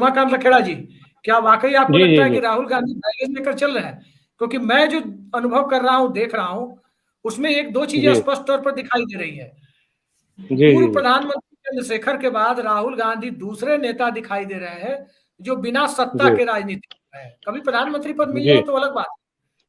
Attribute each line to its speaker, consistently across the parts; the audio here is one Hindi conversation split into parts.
Speaker 1: उमाकांत लखेड़ा जी, क्या वाकई आपको
Speaker 2: जी
Speaker 1: लगता
Speaker 2: जी
Speaker 1: है कि
Speaker 2: जी
Speaker 1: राहुल गांधी बैगेज लेकर चल रहे हैं? क्योंकि मैं जो अनुभव कर रहा हूं, देख रहा हूं, उसमें एक दो चीजें
Speaker 2: जी
Speaker 1: स्पष्ट तौर पर दिखाई दे रही है।
Speaker 2: जी जी
Speaker 1: पूर्व
Speaker 2: जी
Speaker 1: प्रधानमंत्री चंद्रशेखर के बाद राहुल गांधी दूसरे नेता दिखाई दे रहे हैं जो बिना सत्ता
Speaker 2: जी
Speaker 1: के राजनीति कर रहे हैं। कभी प्रधानमंत्री पद मिल
Speaker 2: जी
Speaker 1: जाए तो अलग बात है,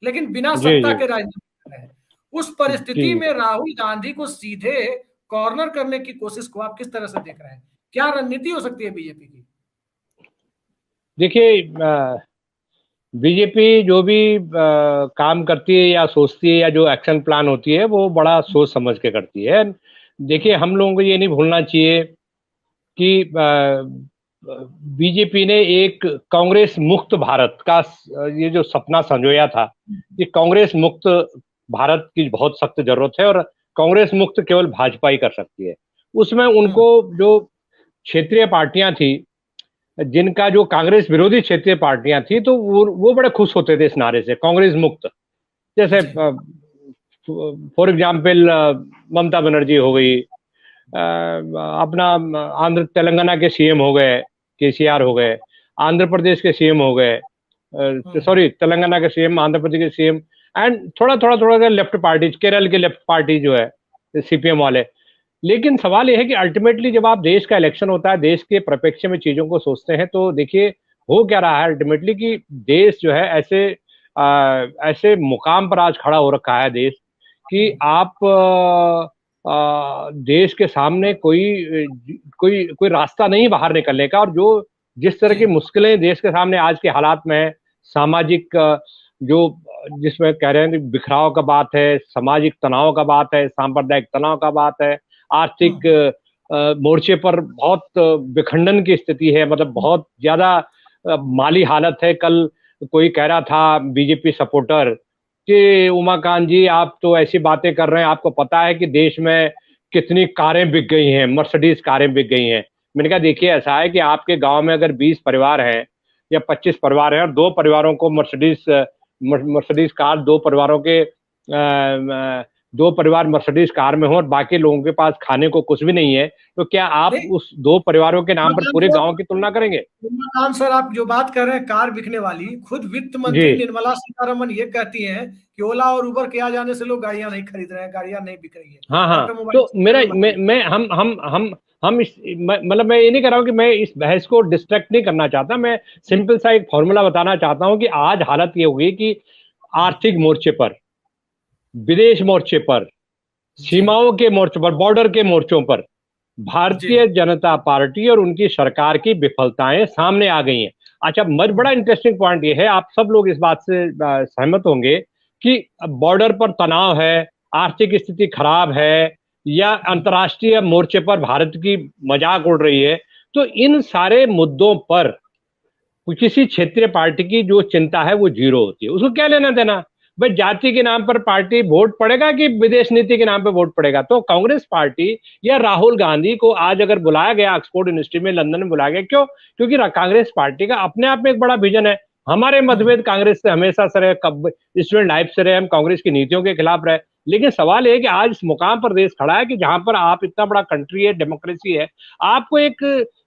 Speaker 1: लेकिन बिना
Speaker 2: जी
Speaker 1: सत्ता
Speaker 2: जी
Speaker 1: के राजनीति कर रहे हैं। उस
Speaker 2: जी
Speaker 1: परिस्थिति में राहुल गांधी को सीधे कॉर्नर करने की कोशिश को आप किस तरह से देख रहे हैं? क्या रणनीति हो सकती है बीजेपी की?
Speaker 2: देखिए, बीजेपी जो भी काम करती है या सोचती है या जो एक्शन प्लान होती है वो बड़ा सोच समझ के करती है। देखिए, हम लोगों को ये नहीं भूलना चाहिए कि बीजेपी ने एक कांग्रेस मुक्त भारत का ये जो सपना संजोया था कि कांग्रेस मुक्त भारत की बहुत सख्त जरूरत है और कांग्रेस मुक्त केवल भाजपा ही कर सकती है। उसमें उनको जो क्षेत्रीय पार्टियां थी, जिनका जो कांग्रेस विरोधी क्षेत्रीय पार्टियां थी, तो वो बड़े खुश होते थे इस नारे से, कांग्रेस मुक्त। जैसे
Speaker 1: जी।
Speaker 2: फॉर एग्जाम्पल ममता बनर्जी हो गई, अपना आंध्र तेलंगाना के सीएम हो गए, केसीआर हो गए, आंध्र प्रदेश के सीएम हो गए,
Speaker 1: हम्म।
Speaker 2: सॉरी तेलंगाना के सीएम, आंध्र प्रदेश के सीएम, एंड थोड़ा थोड़ा थोड़ा लेफ्ट पार्टी, केरल के लेफ्ट पार्टी जो है, सीपीएम वाले। लेकिन सवाल यह है कि अल्टीमेटली जब आप देश का इलेक्शन होता है, देश के परिप्रेक्ष्य में चीजों को सोचते हैं, तो देखिए हो क्या रहा है अल्टीमेटली कि देश जो है ऐसे मुकाम पर आज खड़ा हो रखा है देश कि आप देश के सामने कोई कोई कोई रास्ता नहीं बाहर निकलने का। और जो जिस तरह
Speaker 1: जी।
Speaker 2: की मुश्किलें देश के सामने आज के हालात में है, सामाजिक जो जिसमें कह रहे हैं कि बिखराव का बात है, सामाजिक तनाव का बात है, सांप्रदायिक तनाव का बात है, आर्थिक
Speaker 1: हम्म।
Speaker 2: मोर्चे पर बहुत विखंडन की स्थिति है, मतलब बहुत ज्यादा माली हालत है। कल कोई कह रहा था बीजेपी सपोर्टर कि उमाकांत जी, आप तो ऐसी बातें कर रहे हैं, आपको पता है कि देश में कितनी कारें बिक गई हैं, मर्सिडीज कारें बिक गई हैं। मैंने कहा देखिए, ऐसा है कि आपके गांव में अगर 20 परिवार हैं या 25 परिवार हैं और दो परिवारों को मर्सिडीज मर्सिडीज कार, दो परिवारों के दो परिवार मर्सिडीज कार में हो और बाकी लोगों के पास खाने को कुछ भी नहीं है, तो क्या आप
Speaker 1: नहीं,
Speaker 2: उस दो परिवारों के नाम पर
Speaker 1: उमाकांत
Speaker 2: पूरे
Speaker 1: सर,
Speaker 2: गांव की तुलना करेंगे?
Speaker 1: उमाकांत सर, आप जो बात कर रहे हैं कार बिकने वाली, खुद वित्त
Speaker 2: जी।
Speaker 1: मंत्री निर्मला सीतारमण ये कहती हैं कि ओला और उबर के आ जाने से लोग गाड़ियां नहीं खरीद रहे हैं, गाड़ियां नहीं बिक रही है।
Speaker 2: हाँ हाँ।
Speaker 1: ऑटोमोबाइल
Speaker 2: तो मेरा
Speaker 1: सेक्टर में मंदी है।
Speaker 2: हम इस मतलब मैं ये नहीं कर रहा हूँ कि मैं इस बहस को डिस्ट्रैक्ट नहीं करना चाहता। मैं
Speaker 1: जी।
Speaker 2: सिंपल सा एक फॉर्मूला बताना चाहता हूँ कि आज हालत ये होगी कि आर्थिक मोर्चे पर, विदेश मोर्चे पर,
Speaker 1: जी।
Speaker 2: सीमाओं के मोर्चों पर, बॉर्डर के मोर्चों पर
Speaker 1: जी।
Speaker 2: भारतीय जनता पार्टी और उनकी सरकार की विफलताएं सामने आ गई हैं। अच्छा, बड़ा इंटरेस्टिंग पॉइंट ये है, आप सब लोग इस बात से सहमत होंगे कि बॉर्डर पर तनाव है, आर्थिक स्थिति खराब है, या अंतर्राष्ट्रीय मोर्चे पर भारत की मजाक उड़ रही है, तो इन सारे मुद्दों पर किसी क्षेत्रीय पार्टी की जो चिंता है वो जीरो होती है। उसको क्या लेना देना? भाई, जाति के नाम पर पार्टी वोट पड़ेगा कि विदेश नीति के नाम पर वोट पड़ेगा? तो कांग्रेस पार्टी या राहुल गांधी को आज अगर बुलाया गया ऑक्सफोर्ड यूनिवर्सिटी में, लंदन में बुलाया गया, क्यों? क्योंकि कांग्रेस पार्टी का अपने आप में एक बड़ा विजन है। हमारे मतभेद कांग्रेस से हमेशा से रहे, कब स्टूडेंट लाइफ से रहे, हम कांग्रेस की नीतियों के खिलाफ रहे। लेकिन सवाल यह है कि आज इस मुकाम पर देश खड़ा है कि जहां पर आप, इतना बड़ा कंट्री है, डेमोक्रेसी है, आपको एक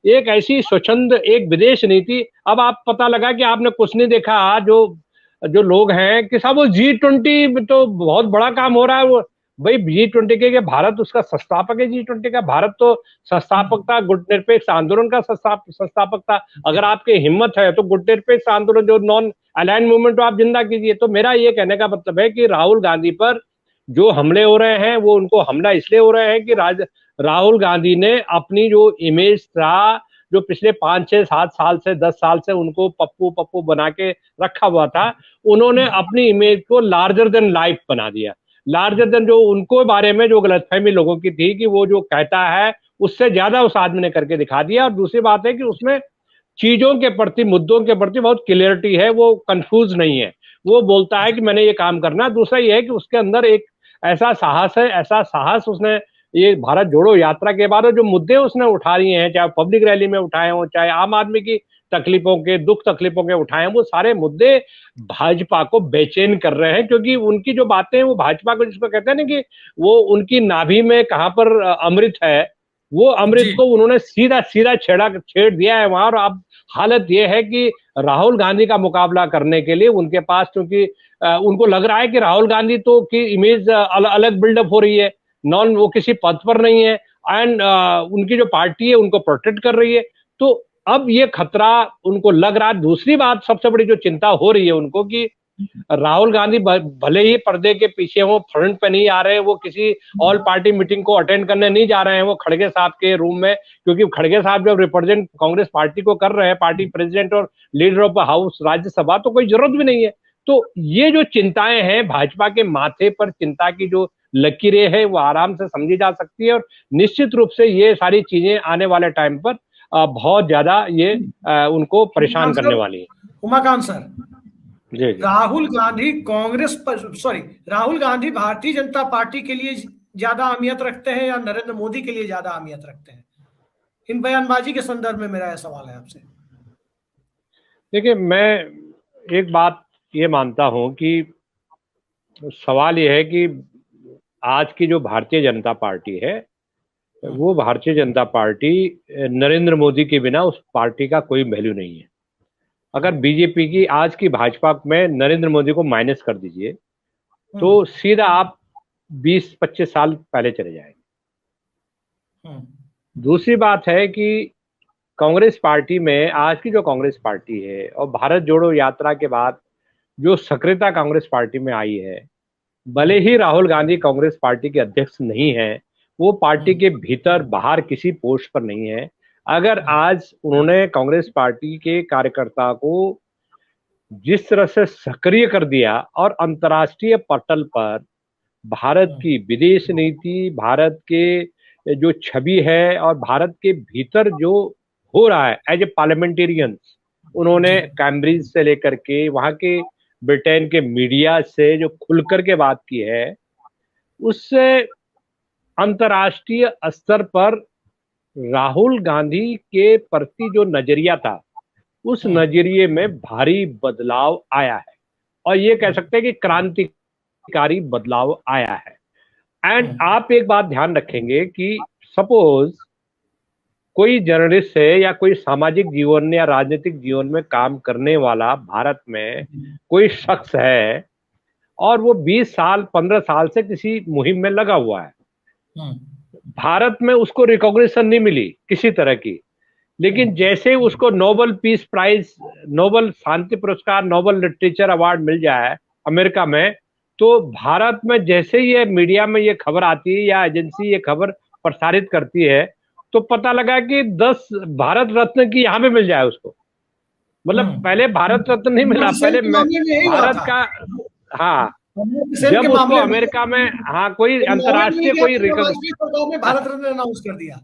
Speaker 2: एक ऐसी स्वच्छंद एक विदेश नीति। अब आप पता लगा कि आपने कुछ नहीं देखा, जो जो लोग हैं कि सब वो G20 तो बहुत बड़ा काम हो रहा है। वो भाई G20 के भारत उसका संस्थापक है, G20 का भारत तो संस्थापक था, गुटनिरपेक्ष आंदोलन का संस्थापक था। अगर आपकी हिम्मत है तो गुटनिरपेक्ष आंदोलन, जो नॉन अलाइंड मूवमेंट, आप जिंदा कीजिए। तो मेरा ये कहने का मतलब है कि राहुल गांधी पर जो हमले हो रहे हैं, वो उनको हमला इसलिए हो रहे हैं कि राहुल गांधी ने अपनी जो इमेज था, जो पिछले 5 6 7 साल से 10 साल से उनको पप्पू पप्पू बना के रखा हुआ था, उन्होंने अपनी इमेज को लार्जर देन लाइफ बना दिया। लार्जर देन, जो उनको बारे में जो गलतफहमी लोगों की थी कि वो जो कहता है उससे ज्यादा उस आदमी ने करके दिखा दिया। और दूसरी बात है कि उसमें चीजों के प्रति, मुद्दों के प्रति बहुत क्लियरिटी है, वो कंफ्यूज नहीं है। वो बोलता है कि मैंने ये काम करना। दूसरा ये है कि उसके अंदर एक ऐसा साहस है, ऐसा साहस उसने ये भारत जोड़ो यात्रा के बाद जो मुद्दे उसने उठा लिए हैं, चाहे पब्लिक रैली में उठाए हों, चाहे आम आदमी की तकलीफों के, दुख तकलीफों के उठाए, वो सारे मुद्दे भाजपा को बेचैन कर रहे हैं। क्योंकि उनकी जो बातें हैं वो भाजपा को, जिसको कहते हैं ना कि वो उनकी नाभि में कहां पर अमृत है, वो अमृत
Speaker 1: जी
Speaker 2: को उन्होंने सीधा सीधा छेड़ दिया है वहां। और अब हालत ये है कि राहुल गांधी का मुकाबला करने के लिए उनके पास, क्योंकि उनको लग रहा है कि राहुल गांधी तो की इमेज अलग बिल्डअप हो रही है, नॉन वो किसी पद पर नहीं है, एंड उनकी जो पार्टी है उनको प्रोटेक्ट कर रही है। तो अब ये खतरा उनको लग रहा है। दूसरी बात सबसे बड़ी जो चिंता हो रही है उनको, कि राहुल गांधी भले ही पर्दे के पीछे हो, फ्रंट पे नहीं आ रहे, वो किसी ऑल पार्टी मीटिंग को अटेंड करने नहीं जा रहे हैं, वो खड़गे साहब के रूम में, क्योंकि खड़गे साहब जब रिप्रेजेंट कांग्रेस पार्टी को कर रहे हैं, पार्टी प्रेसिडेंट और लीडर ऑफ हाउस राज्यसभा, तो कोई जरूरत भी नहीं है। तो ये जो चिंताएं हैं भाजपा के माथे पर, चिंता की जो लकीरें हैं, वो आराम से समझी जा सकती है। और निश्चित रूप से ये सारी चीजें आने वाले टाइम पर बहुत ज्यादा ये उनको परेशान करने वाली है।
Speaker 1: उमाकांत सर,
Speaker 2: जी जी।
Speaker 1: राहुल गांधी कांग्रेस पर, सॉरी, राहुल गांधी भारतीय जनता पार्टी के लिए ज्यादा अहमियत रखते हैं या नरेंद्र मोदी के लिए ज्यादा अहमियत रखते हैं? इन बयानबाजी के संदर्भ में मेरा यह सवाल है आपसे।
Speaker 2: देखिए, मैं एक बात ये मानता हूं कि सवाल ये है कि आज की जो भारतीय जनता पार्टी है, वो भारतीय जनता पार्टी नरेंद्र मोदी के बिना उस पार्टी का कोई वैल्यू नहीं है। अगर बीजेपी की आज की भाजपा में नरेंद्र मोदी को माइनस कर दीजिए, तो सीधा आप 20-25 साल पहले चले जाएंगे। दूसरी बात है कि कांग्रेस पार्टी में, आज की जो कांग्रेस पार्टी है और भारत जोड़ो यात्रा के बाद जो सक्रियता कांग्रेस पार्टी में आई है, भले ही राहुल गांधी कांग्रेस पार्टी के अध्यक्ष नहीं है, वो पार्टी के भीतर बाहर किसी पोस्ट पर नहीं है, अगर आज उन्होंने कांग्रेस पार्टी के कार्यकर्ता को जिस तरह से सक्रिय कर दिया और अंतर्राष्ट्रीय पटल पर भारत की विदेश नीति, भारत के जो छवि है और भारत के भीतर जो हो रहा है एज ए पार्लियामेंटेरियंस, उन्होंने कैम्ब्रिज से लेकर के वहां के ब्रिटेन के मीडिया से जो खुलकर के बात की है, उससे अंतर्राष्ट्रीय स्तर पर राहुल गांधी के प्रति जो नजरिया था, उस नजरिए में भारी बदलाव आया है। और ये कह सकते हैं कि क्रांतिकारी बदलाव आया है। एंड आप एक बात ध्यान रखेंगे कि सपोज कोई जर्नलिस्ट है या कोई सामाजिक जीवन या राजनीतिक जीवन में काम करने वाला भारत में कोई शख्स है और वो 20 साल 15 साल से किसी मुहिम में लगा हुआ है, भारत में उसको रिकॉग्निशन नहीं मिली किसी तरह की, लेकिन जैसे उसको नोबेल पीस प्राइज, नोबेल शांति पुरस्कार, नोबेल लिटरेचर अवार्ड मिल जाए अमेरिका में, तो भारत में जैसे ये मीडिया में ये खबर आती है या एजेंसी ये खबर प्रसारित करती है, तो पता लगा कि 10 भारत रत्न की यहाँ पे मिल जाए उसको। मतलब पहले भारत रत्न नहीं मिला, पहले भारत का, हाँ, जब उसको अमेरिका में, हाँ, कोई अंतर्राष्ट्रीय कोई
Speaker 1: भारत रत्न अनाउंस कर दिया,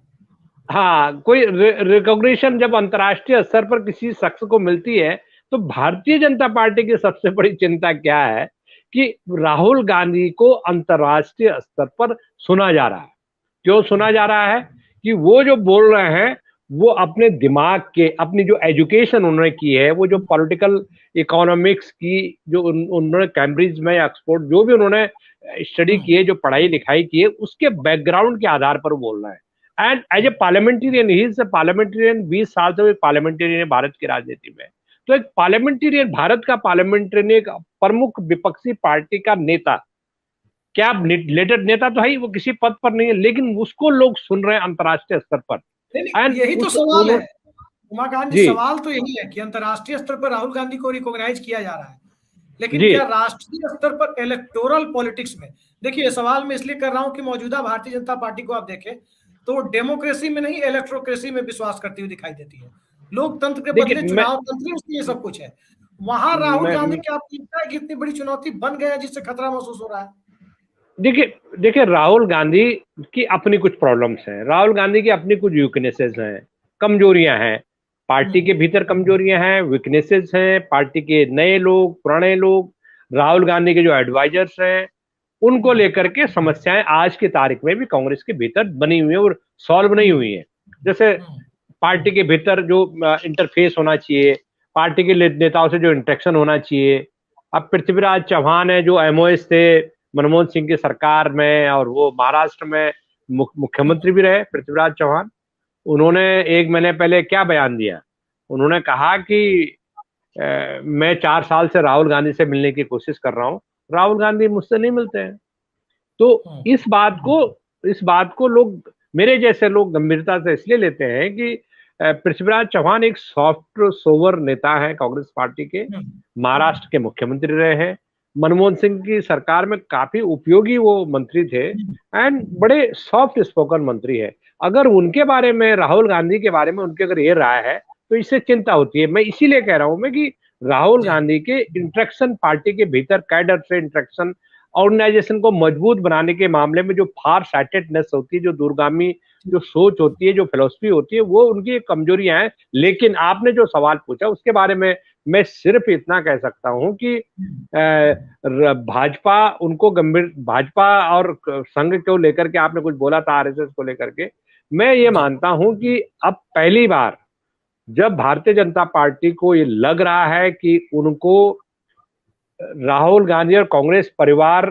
Speaker 2: हाँ, कोई रिकॉग्निशन जब अंतर्राष्ट्रीय स्तर पर किसी शख्स को मिलती है, तो भारतीय जनता पार्टी की सबसे बड़ी चिंता क्या है कि राहुल गांधी को अंतर्राष्ट्रीय स्तर पर सुना जा रहा है। क्यों सुना जा रहा है? कि वो जो बोल रहे हैं वो अपने दिमाग के, अपनी जो एजुकेशन उन्होंने की है, वो जो पॉलिटिकल इकोनॉमिक्स की जो उन्होंने कैम्ब्रिज में या ऑक्सफोर्ड जो भी उन्होंने स्टडी की है, जो पढ़ाई लिखाई की है, उसके बैकग्राउंड के आधार पर बोल रहे हैं। And as a parliamentarian, he is a parliamentarian, 20 साल से वो पार्लियामेंटेरियन है भारत की राजनीति में। तो एक पार्लियामेंटेरियन, भारत का पार्लियामेंटेरियन, एक प्रमुख विपक्षी पार्टी का नेता, क्या लेटर नेता तो है, वो किसी पद पर नहीं है, लेकिन उसको लोग सुन रहे हैं अंतर्राष्ट्रीय स्तर पर।
Speaker 1: यही तो सवाल है उमाकांत जी, सवाल तो यही है कि अंतर्राष्ट्रीय स्तर पर राहुल गांधी को रिकॉग्नाइज किया जा रहा है, लेकिन क्या राष्ट्रीय स्तर पर इलेक्टोरल पॉलिटिक्स में, देखिए सवाल मैं इसलिए कर रहा हूं कि मौजूदा भारतीय जनता पार्टी को आप देखें तो डेमोक्रेसी में नहीं इलेक्ट्रोक्रेसी में विश्वास करती हुई दिखाई देती है। लोकतंत्र के बदले चुनाव तंत्र उसकी ये सब कुछ है। वहां राहुल गांधी क्या आपको लगता है कि इतनी बड़ी चुनौती बन गया जिससे खतरा महसूस हो रहा है?
Speaker 2: देखिए राहुल गांधी की अपनी कुछ प्रॉब्लम्स हैं, राहुल गांधी की अपनी कुछ वीकनेसेस हैं, कमजोरियां हैं, पार्टी के भीतर कमजोरियां हैं, वीकनेसेस हैं, पार्टी के नए लोग, पुराने लोग, राहुल गांधी के जो एडवाइजर्स हैं, उनको लेकर के समस्याएं आज की तारीख में भी कांग्रेस के भीतर बनी हुई है और सॉल्व नहीं हुई है। जैसे पार्टी के भीतर जो इंटरफेस होना चाहिए, पार्टी के नेताओं से जो इंटरेक्शन होना चाहिए। अब पृथ्वीराज चौहान है जो एमओएस थे मनमोहन सिंह की सरकार में, और वो महाराष्ट्र में मुख्यमंत्री भी रहे पृथ्वीराज चौहान। उन्होंने 1 महीने पहले क्या बयान दिया, उन्होंने कहा कि मैं 4 साल से राहुल गांधी से मिलने की कोशिश कर रहा हूं, राहुल गांधी मुझसे नहीं मिलते हैं। तो इस बात को लोग, मेरे जैसे लोग गंभीरता से इसलिए लेते हैं कि पृथ्वीराज चौहान एक सॉफ्ट सोवर नेता है कांग्रेस पार्टी के, महाराष्ट्र के मुख्यमंत्री रहे हैं, मनमोहन सिंह की सरकार में काफी उपयोगी वो मंत्री थे एंड बड़े सॉफ्ट स्पोकन मंत्री है। अगर उनके बारे में, राहुल गांधी के बारे में उनकी अगर ये राय है तो इससे चिंता होती है। मैं इसीलिए कह रहा हूं मैं कि राहुल गांधी के इंटरेक्शन, पार्टी के भीतर कैडर से इंटरेक्शन, ऑर्गेनाइजेशन को मजबूत बनाने के मामले में जो फार साइटेडनेस होती है, जो दूरगामी जो सोच होती है, जो फिलोसफी होती है, वो उनकी कमजोरियां हैं। लेकिन आपने जो सवाल पूछा उसके बारे में मैं सिर्फ इतना कह सकता हूं कि भाजपा उनको गंभीर, भाजपा और संघ को लेकर के आपने कुछ बोला था, आरएसएस को लेकर के, मैं ये मानता हूं कि अब पहली बार जब भारतीय जनता पार्टी को ये लग रहा है कि उनको राहुल गांधी और कांग्रेस परिवार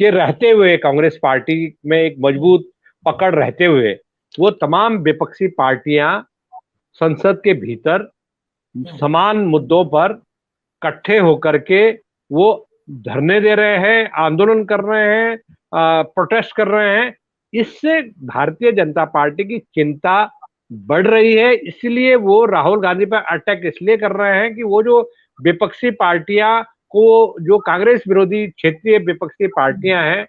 Speaker 2: के रहते हुए, कांग्रेस पार्टी में एक मजबूत पकड़ रहते हुए, वो तमाम विपक्षी पार्टियां संसद के भीतर समान मुद्दों पर इकट्ठे होकर के वो धरने दे रहे हैं, आंदोलन कर रहे हैं, प्रोटेस्ट कर रहे हैं। इससे भारतीय जनता पार्टी की चिंता बढ़ रही है। इसलिए वो राहुल गांधी पर अटैक इसलिए कर रहे हैं कि वो जो विपक्षी पार्टियां को, जो कांग्रेस विरोधी क्षेत्रीय विपक्षी पार्टियां हैं,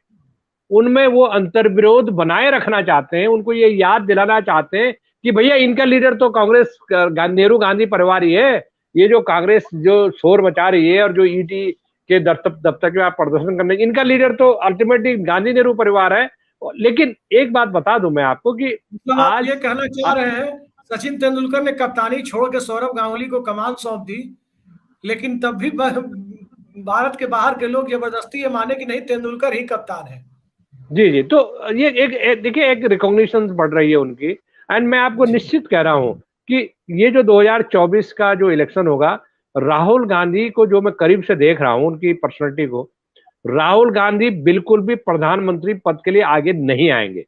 Speaker 2: उनमें वो अंतर्विरोध बनाए रखना चाहते हैं। उनको ये याद दिलाना चाहते हैं कि भैया इनका लीडर तो कांग्रेस, नेहरू गांधी परिवार ही है। ये जो कांग्रेस जो शोर मचा रही है और जो ईडी के दफ्तर के प्रदर्शन करने, इनका लीडर तो अल्टीमेटली गांधी नेहरू परिवार है। लेकिन एक बात बता दूं मैं आपको कि
Speaker 1: आज ये कहना चाह रहे हैं सचिन तेंदुलकर ने कप्तानी छोड़ के सौरभ गांगुली को कमान सौंप दी, लेकिन तब भी भारत के बाहर के लोग जबरदस्ती ये माने कि नहीं, तेंदुलकर ही कप्तान है।
Speaker 2: जी जी, तो ये एक देखिए, एक रिकॉग्निशन बढ़ रही है उनकी। एंड मैं आपको निश्चित कह रहा हूं कि ये जो 2024 का जो इलेक्शन होगा, राहुल गांधी को जो मैं करीब से देख रहा हूं, उनकी पर्सनैलिटी को, राहुल गांधी बिल्कुल भी प्रधानमंत्री पद के लिए आगे नहीं आएंगे।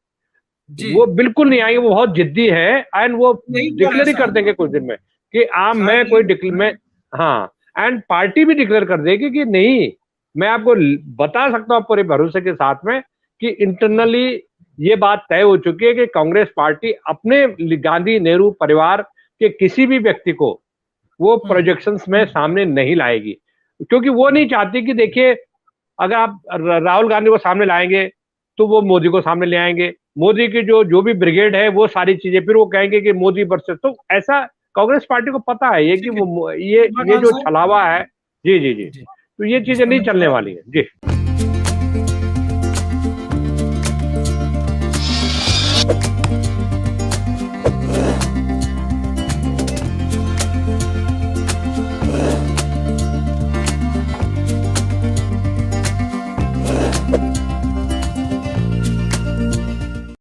Speaker 2: वो बिल्कुल नहीं आएंगे। वो बहुत जिद्दी है एंड वो डिक्लेयर ही कर देंगे कुछ दिन में कि मैं कोई मैं, हाँ, एंड पार्टी भी डिक्लेयर कर देगी कि नहीं। मैं आपको बता सकता हूं पूरे भरोसे के साथ में कि इंटरनली ये बात तय हो चुकी है कि कांग्रेस पार्टी अपने गांधी नेहरू परिवार के किसी भी व्यक्ति को वो प्रोजेक्शंस में सामने नहीं लाएगी, क्योंकि वो नहीं चाहती कि देखिए, अगर आप राहुल गांधी को सामने लाएंगे तो वो मोदी को सामने ले आएंगे, मोदी की जो भी ब्रिगेड है वो सारी चीजें, फिर वो कहेंगे कि मोदी वर्सेस। तो ऐसा कांग्रेस पार्टी को पता है ये कि वो ये जो छलावा है। जी जी जी, तो ये चीजें नहीं चलने वाली है। जी।